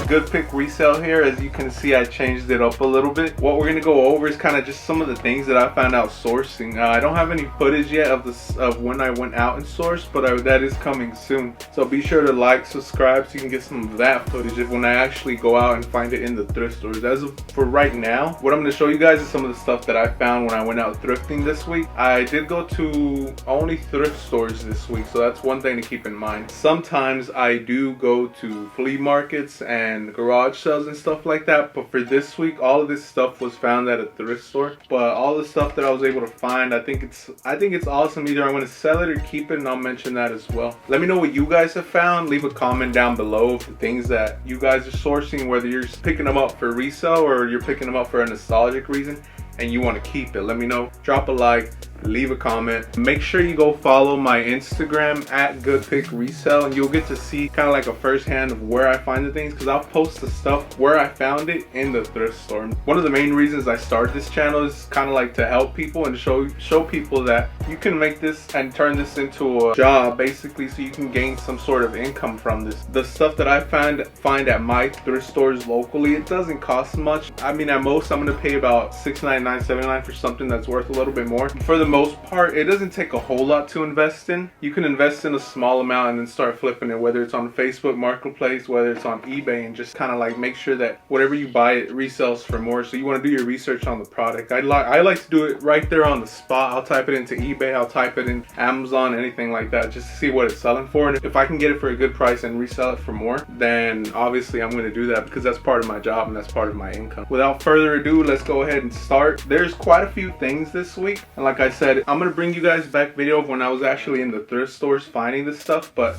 Good Pick Resale here. As you can see, I changed it up a little bit. What we're gonna go over is kind of just some of the things that I found out sourcing. I don't have any footage yet of when I went out and sourced, but that is coming soon. So be sure to like, subscribe, so you can get some of that footage when I actually go out and find it in the thrift stores. As of for right now, what I'm gonna show you guys is some of the stuff that I found when I went out thrifting this week. I did go to only thrift stores this week, so that's one thing to keep in mind. Sometimes I do go to flea markets and garage sales and stuff like that, but for this week all of this stuff was found at a thrift store. But all the stuff that I was able to find, I think it's awesome. Either I'm going to sell it or keep it, and I'll mention that as well. Let me know what you guys have found. Leave a comment down below of the things that you guys are sourcing, whether you're picking them up for resale or you're picking them up for a nostalgic reason and you want to keep it. Let me know. Drop a like, leave a comment. Make sure you go follow my Instagram at Good Pick Resale, and you'll get to see kind of like a first hand of where I find the things, because I'll post the stuff where I found it in the thrift store. One of the main reasons I started this channel is kind of like to help people and show people that you can make this and turn this into a job, basically, so you can gain some sort of income from this. The stuff that I find at my thrift stores locally, it doesn't cost much. I mean, at most I'm gonna pay about $6.99, $7.99 for something that's worth a little bit more. For the most part, it doesn't take a whole lot to invest in. You can invest in a small amount and then start flipping it, whether it's on Facebook Marketplace, whether it's on eBay, and just kind of like make sure that whatever you buy, it resells for more. So you want to do your research on the product. I like to do it right there on the spot. I'll type it into eBay, I'll type it in Amazon, anything like that, just to see what it's selling for. And if I can get it for a good price and resell it for more, then obviously I'm going to do that, because that's part of my job and that's part of my income. Without further ado, let's go ahead and start. There's quite a few things this week, and like I said, I'm gonna bring you guys back video of when I was actually in the thrift stores finding this stuff, but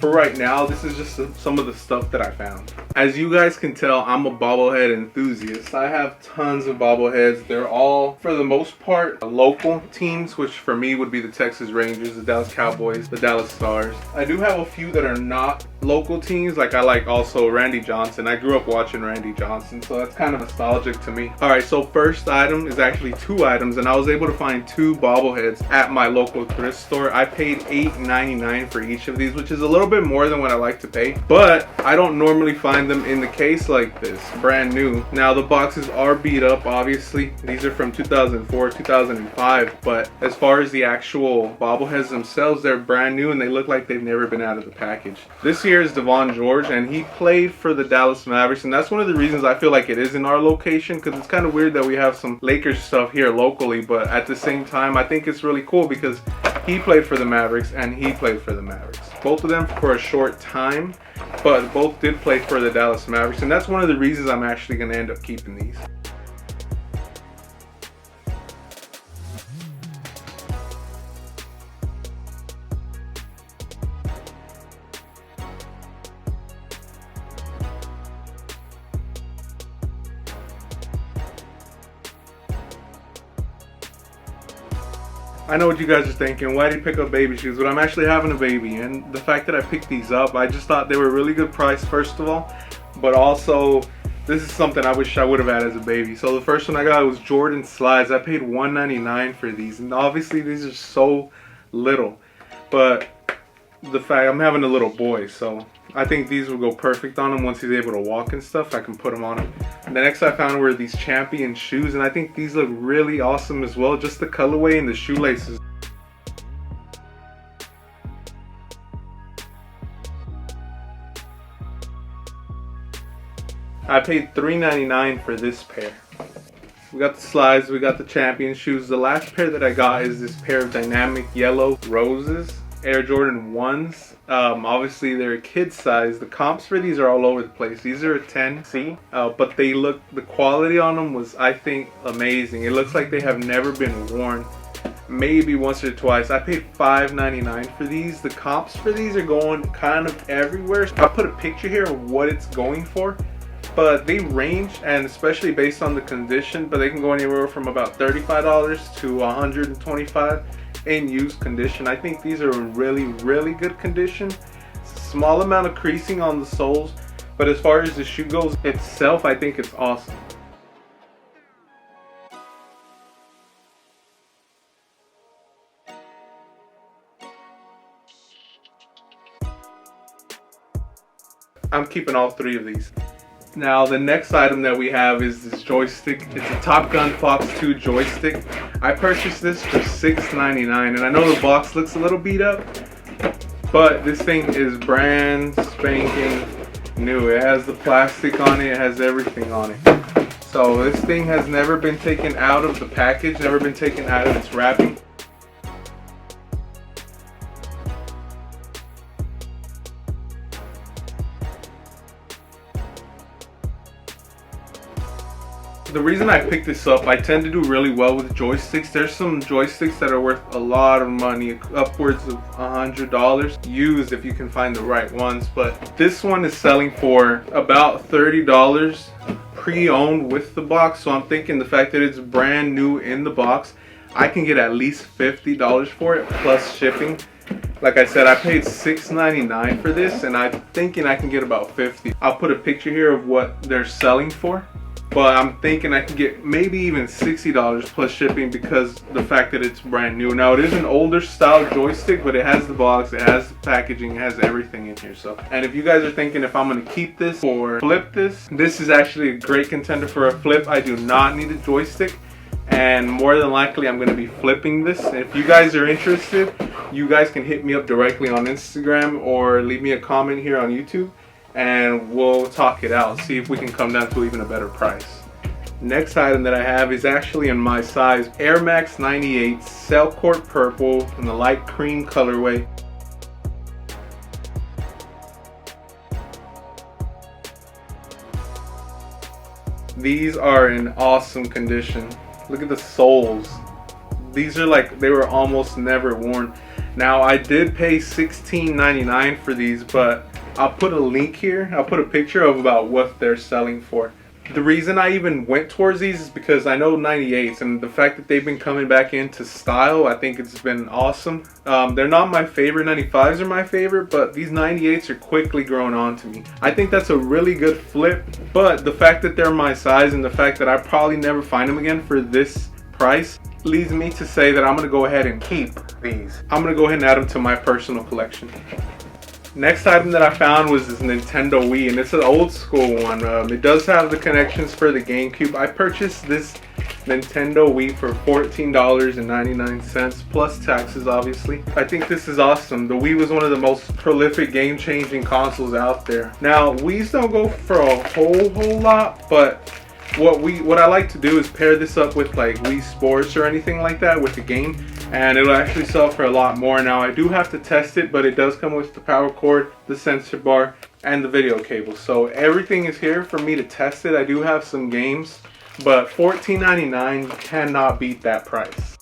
for right now, this is just some of the stuff that I found. As you guys can tell, I'm a bobblehead enthusiast. I have tons of bobbleheads. They're all, for the most part, local teams, which for me would be the Texas Rangers, the Dallas Cowboys, the Dallas Stars. I do have a few that are not local teams. Like I like also Randy Johnson. I grew up watching Randy Johnson, so that's kind of nostalgic to me. All right, so first item is actually two items, and I was able to find two bobbleheads at my local thrift store. I paid $8.99 for each of these, which is a little bit more than what I like to pay, but I don't normally find them in the case like this, brand new. Now the boxes are beat up, obviously. These are from 2004, 2005, but as far as the actual bobbleheads themselves, they're brand new and they look like they've never been out of the package. This here is Devon George, and he played for the Dallas Mavericks, and that's one of the reasons I feel like it is in our location, because it's kind of weird that we have some Lakers stuff here locally, but at the same time, I think it's really cool because he played for the Mavericks and he played for the Mavericks. Both of them for a short time, but both did play for the Dallas Mavericks, and that's one of the reasons I'm actually going to end up keeping these. I know what you guys are thinking, why did you pick up baby shoes? But I'm actually having a baby, and the fact that I picked these up, I just thought they were a really good price, first of all, but also this is something I wish I would have had as a baby. So the first one I got was Jordan slides. I paid $1.99 for these, and obviously these are so little, but the fact I'm having a little boy, so I think these will go perfect on him. Once he's able to walk and stuff, I can put him on him. And the next I found were these Champion shoes, and I think these look really awesome as well, just the colorway and the shoelaces. I paid $3.99 for this pair. We got the slides, we got the Champion shoes. The last pair that I got is this pair of dynamic yellow roses, Air Jordan 1s. Obviously they're a kid size. The comps for these are all over the place. These are a 10C, but they look, the quality on them was, I think, amazing. It looks like they have never been worn, maybe once or twice. I paid $5.99 for these. The comps for these are going kind of everywhere. I'll put a picture here of what it's going for, but they range, and especially based on the condition, but they can go anywhere from about $35 to $125 in used condition. I think these are in really good condition. It's a small amount of creasing on the soles, but as far as the shoe goes itself, I think it's awesome. I'm keeping all three of these. Now the next item that we have is this joystick. It's a Top Gun Fox 2 joystick. I purchased this for $6.99, and I know the box looks a little beat up, but this thing is brand spanking new. It has the plastic on it, it has everything on it. So this thing has never been taken out of the package, never been taken out of its wrapping. The reason I picked this up, I tend to do really well with joysticks. There's some joysticks that are worth a lot of money, upwards of $100 used if you can find the right ones, but this one is selling for about $30 pre-owned with the box. So I'm thinking the fact that it's brand new in the box, I can get at least $50 for it plus shipping. Like I said, I paid $6.99 for this, and I'm thinking I can get about $50. I'll put a picture here of what they're selling for. But I'm thinking I can get maybe even $60 plus shipping because the fact that it's brand new. Now it is an older style joystick, but it has the box, it has the packaging, it has everything in here. So, and if you guys are thinking if I'm gonna keep this or flip this, this is actually a great contender for a flip. I do not need a joystick, and more than likely I'm gonna be flipping this. And if you guys are interested, you guys can hit me up directly on Instagram or leave me a comment here on YouTube, and we'll talk it out, see if we can come down to even a better price. Next item that I have is actually in my size, Airmax 98 Sailcourt Purple in the light cream colorway. These are in awesome condition. Look at the soles. These are like, they were almost never worn. Now I did pay $16.99 for these, but I'll put a link here. I'll put a picture of about what they're selling for. The reason I even went towards these is because I know 98's, and the fact that they've been coming back into style, I think it's been awesome. They're not my favorite. 95's are my favorite, but these 98's are quickly growing on to me. I think that's a really good flip, but the fact that they're my size and the fact that I probably never find them again for this price leads me to say that I'm gonna go ahead and keep these. I'm gonna go ahead and add them to my personal collection. Next item that I found was this Nintendo Wii, and it's an old school one. It does have the connections for the GameCube. I purchased this Nintendo Wii for $14.99 plus taxes, obviously. I think this is awesome. The Wii was one of the most prolific game-changing consoles out there. Now, Wiis don't go for a whole lot, but what I like to do is pair this up with like Wii Sports or anything like that with the game, and it'll actually sell for a lot more. Now I do have to test it, but it does come with the power cord, the sensor bar, and the video cable. So everything is here for me to test it. I do have some games, but $14.99 cannot beat that price.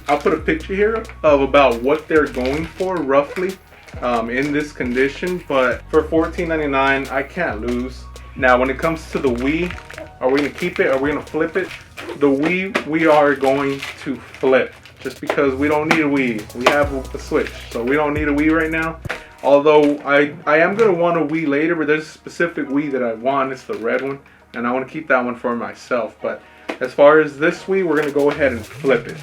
I'll put a picture here of about what they're going for roughly in this condition, but for $14.99 I can't lose. Now when it comes to the Wii, are we gonna keep it? Are we gonna flip it? The Wii, we are going to flip, just because we don't need a Wii. We have a Switch, so we don't need a Wii right now. Although I am gonna want a Wii later, but there's a specific Wii that I want. It's the red one, and I want to keep that one for myself. But as far as this Wii, we're gonna go ahead and flip it.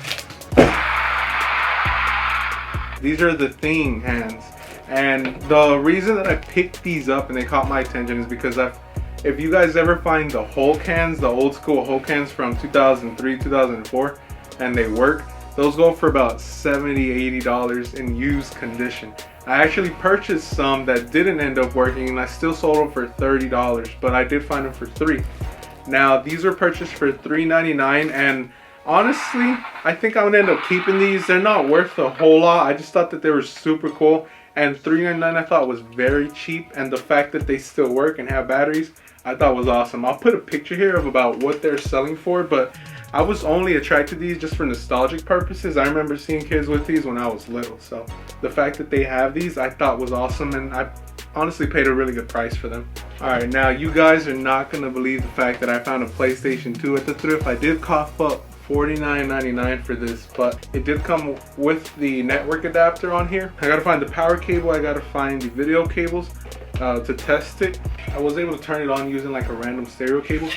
These are the thing hands. And the reason that I picked these up and they caught my attention is because if you guys ever find the Hoe Cans, the old school Hoe Cans from 2003, 2004, and they work, those go for about $70, $80 in used condition. I actually purchased some that didn't end up working, and I still sold them for $30, but I did find them for $3. Now these were purchased for $3.99, and honestly, I think I'm gonna end up keeping these. They're not worth a whole lot. I just thought that they were super cool, and $3.99 I thought was very cheap, and the fact that they still work and have batteries, I thought was awesome. I'll put a picture here of about what they're selling for, but I was only attracted to these just for nostalgic purposes. I remember seeing kids with these when I was little, so the fact that they have these I thought was awesome, and I honestly paid a really good price for them. Alright, now you guys are not going to believe the fact that I found a PlayStation 2 at the thrift. I did cough up $49.99 for this, but it did come with the network adapter on here. I gotta find the power cable, I gotta find the video cables to test it. I was able to turn it on using like a random stereo cable,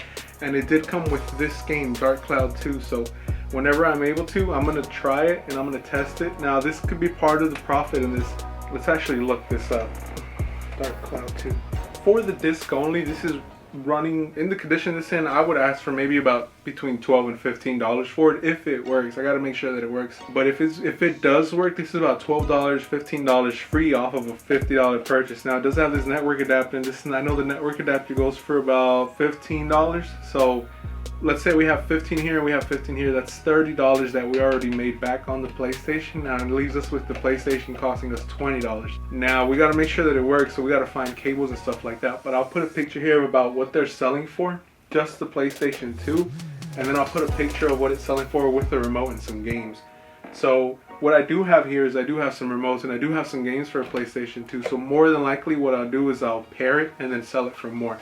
and it did come with this game, Dark Cloud 2, so whenever I'm able to, I'm gonna try it and I'm gonna test it. Now this could be part of the profit in this Let's actually look this up. Dark Cloud 2. For the disc only, this is running in the condition it's in. I would ask for maybe about between $12 and $15 for it if it works. I got to make sure that it works. But if it does work, this is about $12, $15 free off of a $50 purchase. Now it does have this network adapter, and I know the network adapter goes for about $15. So let's say we have 15 here and we have 15 here. That's $30 that we already made back on the PlayStation. Now it leaves us with the PlayStation costing us $20. Now we got to make sure that it works, so we got to find cables and stuff like that. But I'll put a picture here about what they're selling for, just the PlayStation 2, and then I'll put a picture of what it's selling for with the remote and some games. So what I do have here is I do have some remotes and I do have some games for a PlayStation 2. So more than likely what I'll do is I'll pair it and then sell it for more.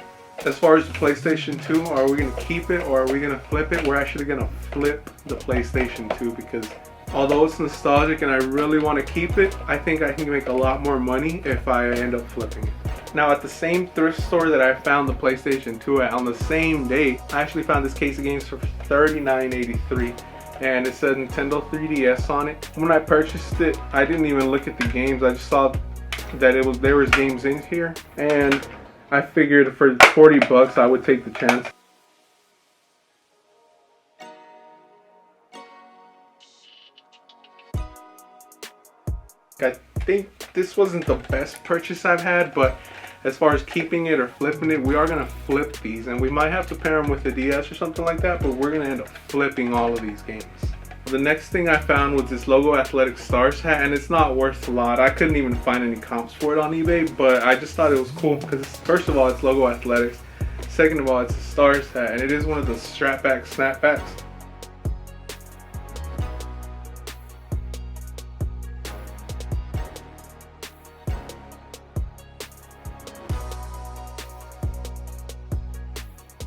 As far as the PlayStation 2, are we going to keep it or are we going to flip it? We're actually going to flip the PlayStation 2 because although it's nostalgic and I really want to keep it, I think I can make a lot more money if I end up flipping it. Now at the same thrift store that I found the PlayStation 2 at, on the same day, I actually found this case of games for $39.83. And it said Nintendo 3DS on it. When I purchased it, I didn't even look at the games. I just saw that there was games in here, and I figured for 40 bucks I would take the chance. I think this wasn't the best purchase I've had, but as far as keeping it or flipping it, we are going to flip these, and we might have to pair them with the DS or something like that, but we're going to end up flipping all of these games. The next thing I found was this Logo Athletic Stars hat, and it's not worth a lot. I couldn't even find any comps for it on eBay, but I just thought it was cool because first of all, it's Logo Athletics. Second of all, it's a Stars hat, and it is one of the strapback snapbacks.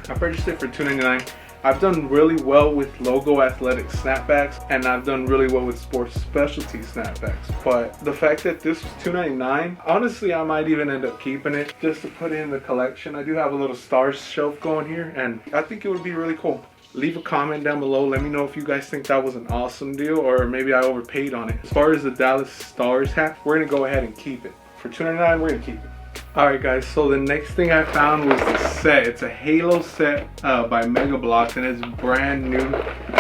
I purchased it for $2.99. I've done really well with Logo Athletic snapbacks, and I've done really well with Sports Specialty snapbacks. But the fact that this was $2.99, honestly, I might even end up keeping it just to put it in the collection. I do have a little Stars shelf going here, and I think it would be really cool. Leave a comment down below. Let me know if you guys think that was an awesome deal, or maybe I overpaid on it. As far as the Dallas Stars hat, we're gonna go ahead and keep it. For $2.99, we're gonna keep it. Alright guys, so the next thing I found was the set. It's a Halo set by Mega Bloks, and it's brand new.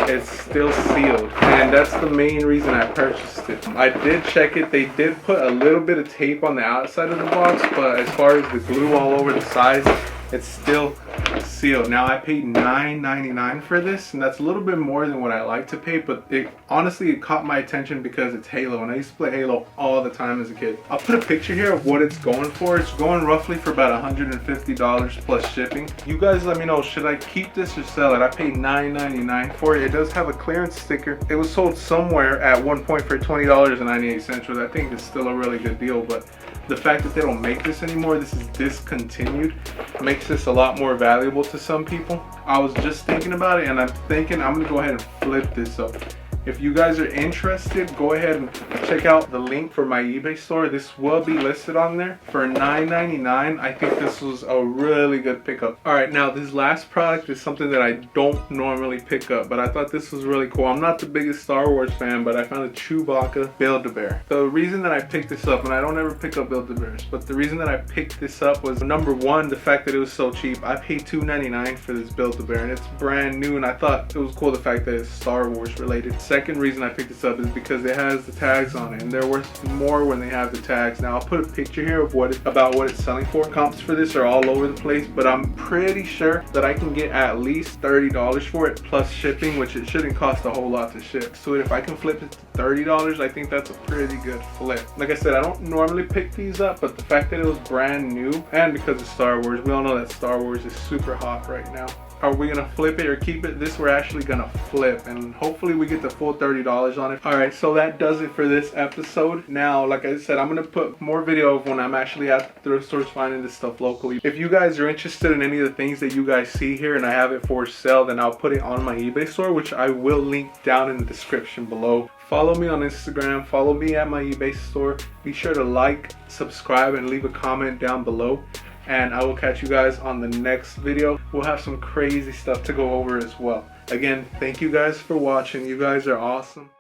It's still sealed, and that's the main reason I purchased it. I did check it. They did put a little bit of tape on the outside of the box, but as far as the glue all over the sides, it's still sealed. Now I paid $9.99 for this, and that's a little bit more than what I like to pay, but honestly it caught my attention because it's Halo, and I used to play Halo all the time as a kid. I'll put a picture here of what it's going for. It's going roughly for about $150 plus shipping. You guys let me know, should I keep this or sell it? I paid $9.99 for it. It does have a clearance sticker. It was sold somewhere at one point for $20.98, which I think is still a really good deal, but the fact that they don't make this anymore, this is discontinued, makes this a lot more valuable to some people. I was just thinking about it, and I'm thinking I'm gonna go ahead and flip this up. If you guys are interested, go ahead and check out the link for my eBay store. This will be listed on there for $9.99. I think this was a really good pickup. All right, now this last product is something that I don't normally pick up, but I thought this was really cool. I'm not the biggest Star Wars fan, but I found a Chewbacca Build-A-Bear. The reason that I picked this up, and I don't ever pick up Build-A-Bears, but the reason that I picked this up was, number one, the fact that it was so cheap. I paid $2.99 for this Build-A-Bear, and it's brand new, and I thought it was cool the fact that it's Star Wars related. Second reason I picked this up is because it has the tags on it, and they're worth more when they have the tags. Now I'll put a picture here of what it's selling for. Comps for this are all over the place, but I'm pretty sure that I can get at least $30 for it plus shipping, which it shouldn't cost a whole lot to ship. So if I can flip it to $30, I think that's a pretty good flip. Like I said, I don't normally pick these up, but the fact that it was brand new, and because it's Star Wars, we all know that Star Wars is super hot right now. Are we gonna flip it or keep it? This we're actually gonna flip, and hopefully we get the full $30 on it. All right, so that does it for this episode. Now, like I said, I'm gonna put more video of when I'm actually at the thrift stores finding this stuff locally. If you guys are interested in any of the things that you guys see here and I have it for sale, then I'll put it on my eBay store, which I will link down in the description below. Follow me on Instagram, follow me at my eBay store. Be sure to like, subscribe, and leave a comment down below. And I will catch you guys on the next video. We'll have some crazy stuff to go over as well. Again, thank you guys for watching. You guys are awesome.